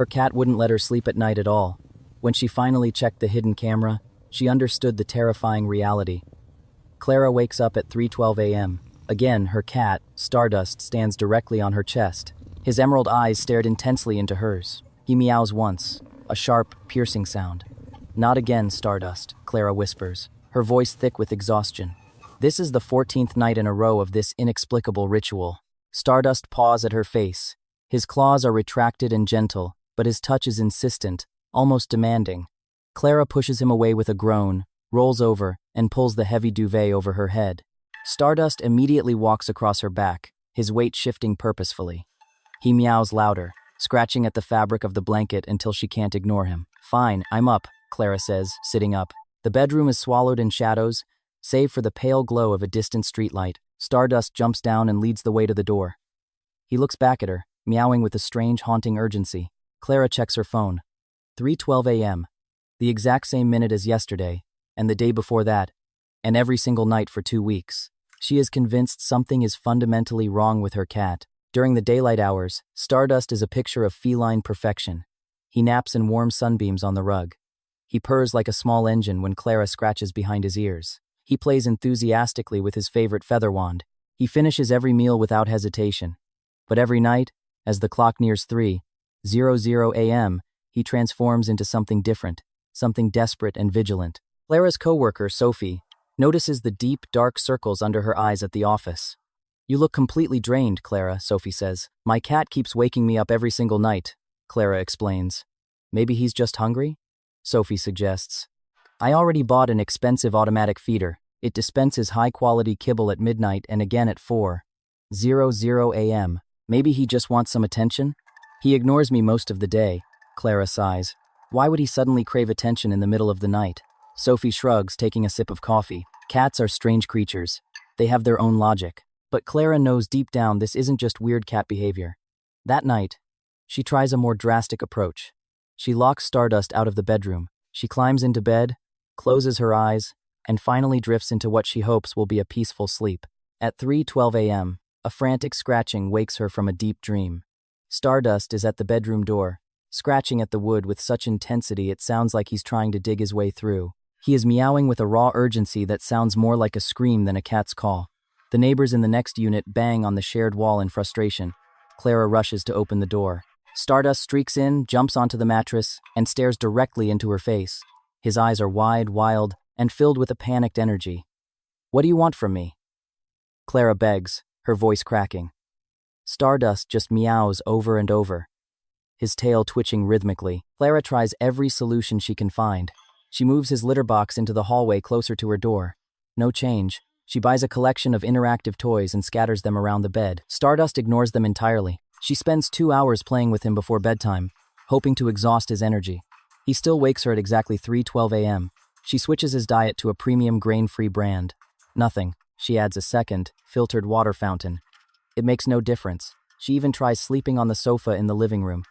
Her cat wouldn't let her sleep at night at all. When she finally checked the hidden camera, she understood the terrifying reality. Clara wakes up at 3:12 a.m. Again, her cat, Stardust, stands directly on her chest. His emerald eyes stared intensely into hers. He meows once, a sharp, piercing sound. "Not again, Stardust," Clara whispers, her voice thick with exhaustion. This is the 14th night in a row of this inexplicable ritual. Stardust paws at her face. His claws are retracted and gentle, but his touch is insistent, almost demanding. Clara pushes him away with a groan, rolls over, and pulls the heavy duvet over her head. Stardust immediately walks across her back, his weight shifting purposefully. He meows louder, scratching at the fabric of the blanket until she can't ignore him. "Fine, I'm up," Clara says, sitting up. The bedroom is swallowed in shadows, save for the pale glow of a distant streetlight. Stardust jumps down and leads the way to the door. He looks back at her, meowing with a strange, haunting urgency. Clara checks her phone. 3:12 a.m. The exact same minute as yesterday, and the day before that, and every single night for 2 weeks. She is convinced something is fundamentally wrong with her cat. During the daylight hours, Stardust is a picture of feline perfection. He naps in warm sunbeams on the rug. He purrs like a small engine when Clara scratches behind his ears. He plays enthusiastically with his favorite feather wand. He finishes every meal without hesitation. But every night, as the clock nears 3:00 a.m., he transforms into something different, something desperate and vigilant. Clara's coworker, Sophie, notices the deep, dark circles under her eyes at the office. "You look completely drained, Clara," Sophie says. "My cat keeps waking me up every single night," Clara explains. "Maybe he's just hungry?" Sophie suggests. "I already bought an expensive automatic feeder. It dispenses high-quality kibble at midnight and again at 4:00 a.m. Maybe he just wants some attention? He ignores me most of the day," Clara sighs. "Why would he suddenly crave attention in the middle of the night?" Sophie shrugs, taking a sip of coffee. Cats are strange creatures. They have their own logic. But Clara knows deep down this isn't just weird cat behavior. That night, she tries a more drastic approach. She locks Stardust out of the bedroom. She climbs into bed, closes her eyes, and finally drifts into what she hopes will be a peaceful sleep. At 3:12 a.m., a frantic scratching wakes her from a deep dream. Stardust is at the bedroom door, scratching at the wood with such intensity it sounds like he's trying to dig his way through. He is meowing with a raw urgency that sounds more like a scream than a cat's call. The neighbors in the next unit bang on the shared wall in frustration. Clara rushes to open the door. Stardust streaks in, jumps onto the mattress, and stares directly into her face. His eyes are wide, wild, and filled with a panicked energy. "What do you want from me?" Clara begs, her voice cracking. Stardust just meows over and over, his tail twitching rhythmically. Clara tries every solution she can find. She moves his litter box into the hallway closer to her door. No change. She buys a collection of interactive toys and scatters them around the bed. Stardust ignores them entirely. She spends 2 hours playing with him before bedtime, hoping to exhaust his energy. He still wakes her at exactly 3:12 a.m. She switches his diet to a premium grain-free brand. Nothing. She adds a second, filtered water fountain. It makes no difference. She even tries sleeping on the sofa in the living room.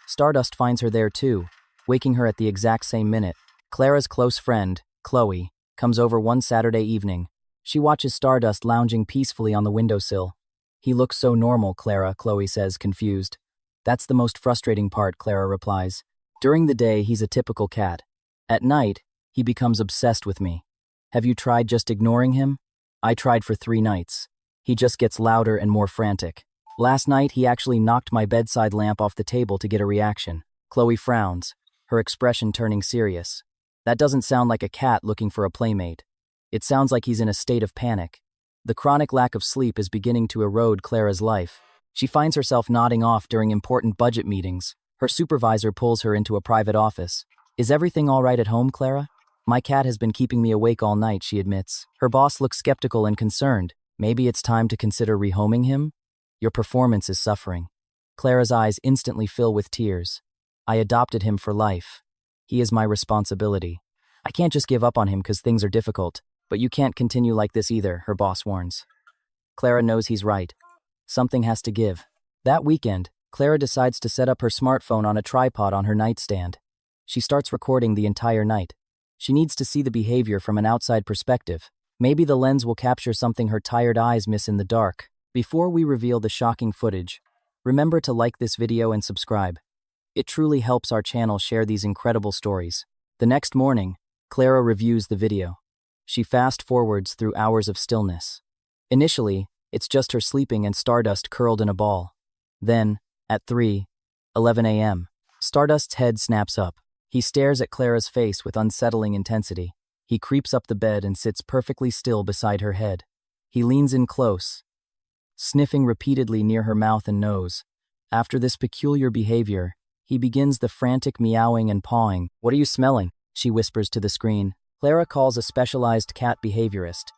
Stardust finds her there too, waking her at the exact same minute. Clara's close friend, Chloe, comes over one Saturday evening. She watches Stardust lounging peacefully on the windowsill. "He looks so normal, Clara," Chloe says, confused. "That's the most frustrating part," Clara replies. "During the day, he's a typical cat. At night, he becomes obsessed with me. Have you tried just ignoring him? I tried for 3 nights. He just gets louder and more frantic. Last night, he actually knocked my bedside lamp off the table to get a reaction." Chloe frowns, her expression turning serious. That doesn't sound like a cat looking for a playmate. It sounds like he's in a state of panic. The chronic lack of sleep is beginning to erode Clara's life. She finds herself nodding off during important budget meetings. Her supervisor pulls her into a private office. "Is everything all right at home, Clara?" "My cat has been keeping me awake all night," she admits. Her boss looks skeptical and concerned. "Maybe it's time to consider rehoming him? Your performance is suffering." Clara's eyes instantly fill with tears. "I adopted him for life. He is my responsibility. I can't just give up on him because things are difficult. But you can't continue like this either," her boss warns. Clara knows he's right. Something has to give. That weekend, Clara decides to set up her smartphone on a tripod on her nightstand. She starts recording the entire night. She needs to see the behavior from an outside perspective. Maybe the lens will capture something her tired eyes miss in the dark. Before we reveal the shocking footage, remember to like this video and subscribe. It truly helps our channel share these incredible stories. The next morning, Clara reviews the video. She fast-forwards through hours of stillness. Initially, it's just her sleeping and Stardust curled in a ball. Then, at 3:11 a.m., Stardust's head snaps up. He stares at Clara's face with unsettling intensity. He creeps up the bed and sits perfectly still beside her head. He leans in close, sniffing repeatedly near her mouth and nose. After this peculiar behavior, he begins the frantic meowing and pawing. "What are you smelling?" she whispers to the screen. Clara calls a specialized cat behaviorist.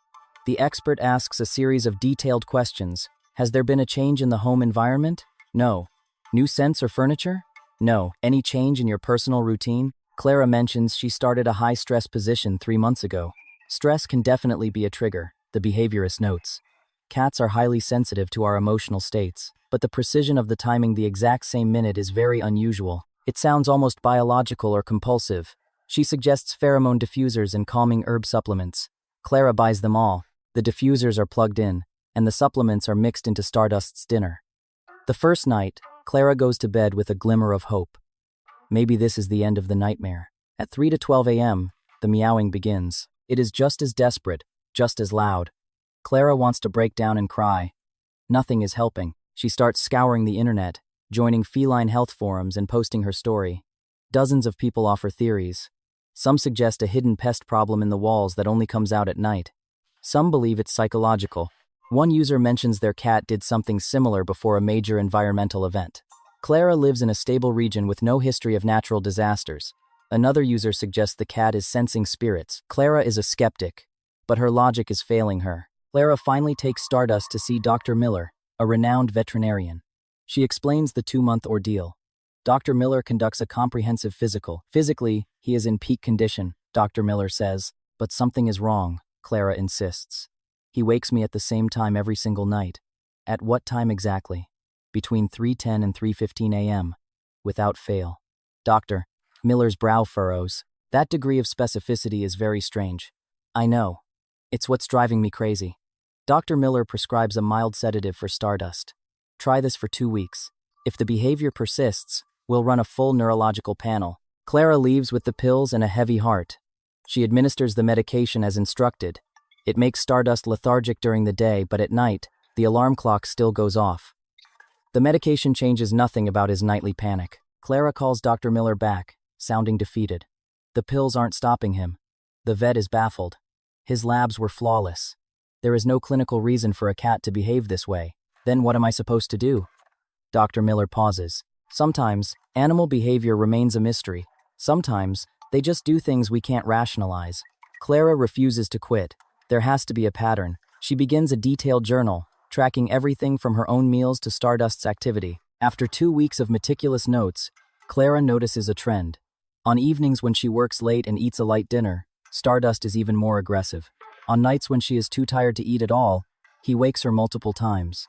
The expert asks a series of detailed questions. Has there been a change in the home environment? No. New scents or furniture? No. Any change in your personal routine? Clara mentions she started a high-stress position 3 months ago. Stress can definitely be a trigger, the behaviorist notes. Cats are highly sensitive to our emotional states, but the precision of the timing the exact same minute is very unusual. It sounds almost biological or compulsive. She suggests pheromone diffusers and calming herb supplements. Clara buys them all. The diffusers are plugged in, and the supplements are mixed into Stardust's dinner. The first night, Clara goes to bed with a glimmer of hope. Maybe this is the end of the nightmare. At 3 to 12 a.m., the meowing begins. It is just as desperate, just as loud. Clara wants to break down and cry. Nothing is helping. She starts scouring the internet, joining feline health forums and posting her story. Dozens of people offer theories. Some suggest a hidden pest problem in the walls that only comes out at night. Some believe it's psychological. One user mentions their cat did something similar before a major environmental event. Clara lives in a stable region with no history of natural disasters. Another user suggests the cat is sensing spirits. Clara is a skeptic, but her logic is failing her. Clara finally takes Stardust to see Dr. Miller, a renowned veterinarian. She explains the 2-month ordeal. Dr. Miller conducts a comprehensive physical. Physically, he is in peak condition, Dr. Miller says, but something is wrong, Clara insists. He wakes me at the same time every single night. At what time exactly? Between 3:10 and 3:15 a.m., without fail. Dr. Miller's brow furrows. That degree of specificity is very strange. I know. It's what's driving me crazy. Dr. Miller prescribes a mild sedative for Stardust. Try this for 2 weeks. If the behavior persists, we'll run a full neurological panel. Clara leaves with the pills and a heavy heart. She administers the medication as instructed. It makes Stardust lethargic during the day, but at night, the alarm clock still goes off. The medication changes nothing about his nightly panic. Clara calls Dr. Miller back, sounding defeated. The pills aren't stopping him. The vet is baffled. His labs were flawless. There is no clinical reason for a cat to behave this way. Then what am I supposed to do? Dr. Miller pauses. Sometimes, animal behavior remains a mystery. Sometimes, they just do things we can't rationalize. Clara refuses to quit. There has to be a pattern. She begins a detailed journal, tracking everything from her own meals to Stardust's activity. After 2 weeks of meticulous notes, Clara notices a trend. On evenings when she works late and eats a light dinner, Stardust is even more aggressive. On nights when she is too tired to eat at all, he wakes her multiple times.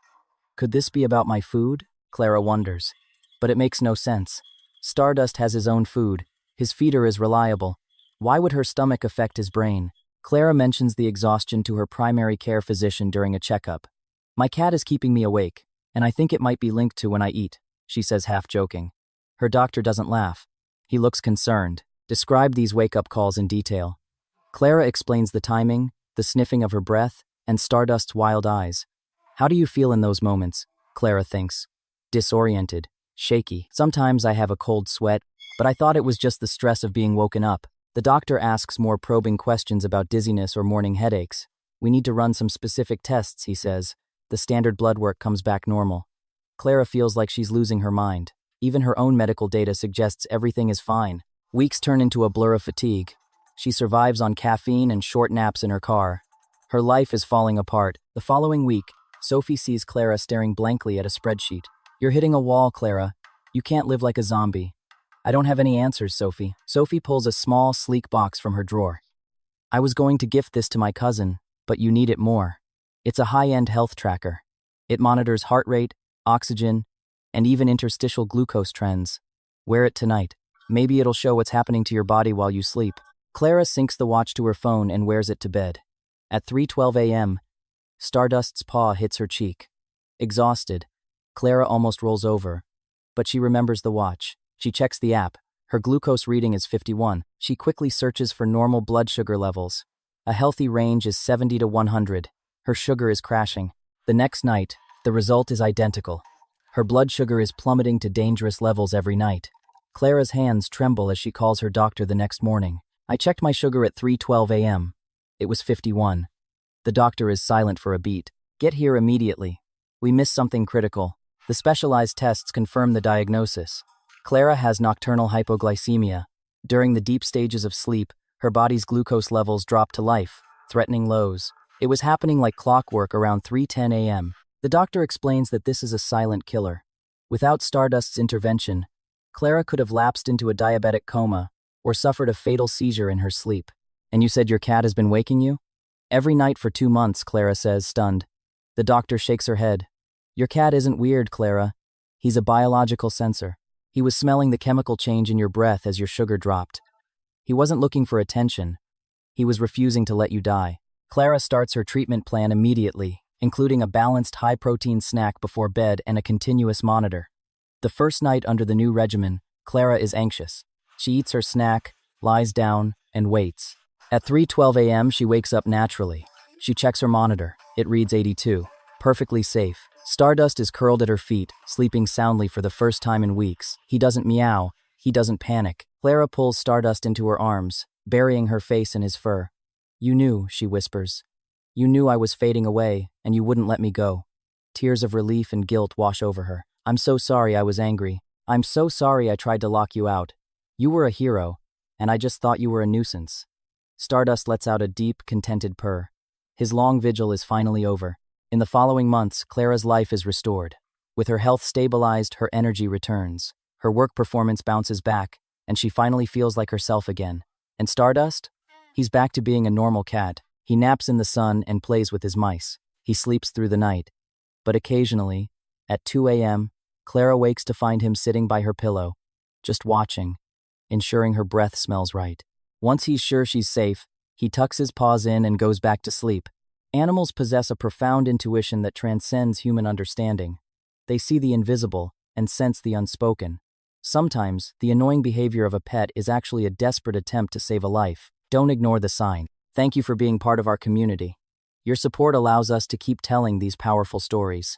Could this be about my food? Clara wonders. But it makes no sense. Stardust has his own food. His feeder is reliable. Why would her stomach affect his brain? Clara mentions the exhaustion to her primary care physician during a checkup. My cat is keeping me awake, and I think it might be linked to when I eat, she says half joking. Her doctor doesn't laugh. He looks concerned. Describe these wake-up calls in detail. Clara explains the timing, the sniffing of her breath, and Stardust's wild eyes. How do you feel in those moments? Clara thinks. Disoriented, shaky. Sometimes I have a cold sweat, but I thought it was just the stress of being woken up. The doctor asks more probing questions about dizziness or morning headaches. We need to run some specific tests, he says. The standard blood work comes back normal. Clara feels like she's losing her mind. Even her own medical data suggests everything is fine. Weeks turn into a blur of fatigue. She survives on caffeine and short naps in her car. Her life is falling apart. The following week, Sophie sees Clara staring blankly at a spreadsheet. You're hitting a wall, Clara. You can't live like a zombie. I don't have any answers, Sophie. Sophie pulls a small, sleek box from her drawer. I was going to gift this to my cousin, but you need it more. It's a high-end health tracker. It monitors heart rate, oxygen, and even interstitial glucose trends. Wear it tonight. Maybe it'll show what's happening to your body while you sleep. Clara syncs the watch to her phone and wears it to bed. At 3:12 a.m., Stardust's paw hits her cheek. Exhausted, Clara almost rolls over, but she remembers the watch. She checks the app. Her glucose reading is 51. She quickly searches for normal blood sugar levels. A healthy range is 70 to 100. Her sugar is crashing. The next night, the result is identical. Her blood sugar is plummeting to dangerous levels every night. Clara's hands tremble as she calls her doctor the next morning. I checked my sugar at 3:12 a.m. It was 51. The doctor is silent for a beat. Get here immediately. We missed something critical. The specialized tests confirm the diagnosis. Clara has nocturnal hypoglycemia. During the deep stages of sleep, her body's glucose levels drop to life, threatening lows. It was happening like clockwork around 3:10 a.m. The doctor explains that this is a silent killer. Without Stardust's intervention, Clara could have lapsed into a diabetic coma or suffered a fatal seizure in her sleep. And you said your cat has been waking you? Every night for 2 months, Clara says, stunned. The doctor shakes her head. Your cat isn't weird, Clara. He's a biological sensor. He was smelling the chemical change in your breath as your sugar dropped. He wasn't looking for attention. He was refusing to let you die. Clara starts her treatment plan immediately, including a balanced high-protein snack before bed and a continuous monitor. The first night under the new regimen, Clara is anxious. She eats her snack, lies down, and waits. At 3:12 a.m., she wakes up naturally. She checks her monitor. It reads 82. Perfectly safe. Stardust is curled at her feet, sleeping soundly for the first time in weeks. He doesn't meow. He doesn't panic. Clara pulls Stardust into her arms, burying her face in his fur. You knew, she whispers. You knew I was fading away, and you wouldn't let me go. Tears of relief and guilt wash over her. I'm so sorry I was angry. I'm so sorry I tried to lock you out. You were a hero, and I just thought you were a nuisance. Stardust lets out a deep, contented purr. His long vigil is finally over. In the following months, Clara's life is restored. With her health stabilized, her energy returns. Her work performance bounces back, and she finally feels like herself again. And Stardust? He's back to being a normal cat. He naps in the sun and plays with his mice. He sleeps through the night. But occasionally, at 2 a.m., Clara wakes to find him sitting by her pillow, just watching, ensuring her breath smells right. Once he's sure she's safe, he tucks his paws in and goes back to sleep. Animals possess a profound intuition that transcends human understanding. They see the invisible and sense the unspoken. Sometimes, the annoying behavior of a pet is actually a desperate attempt to save a life. Don't ignore the sign. Thank you for being part of our community. Your support allows us to keep telling these powerful stories.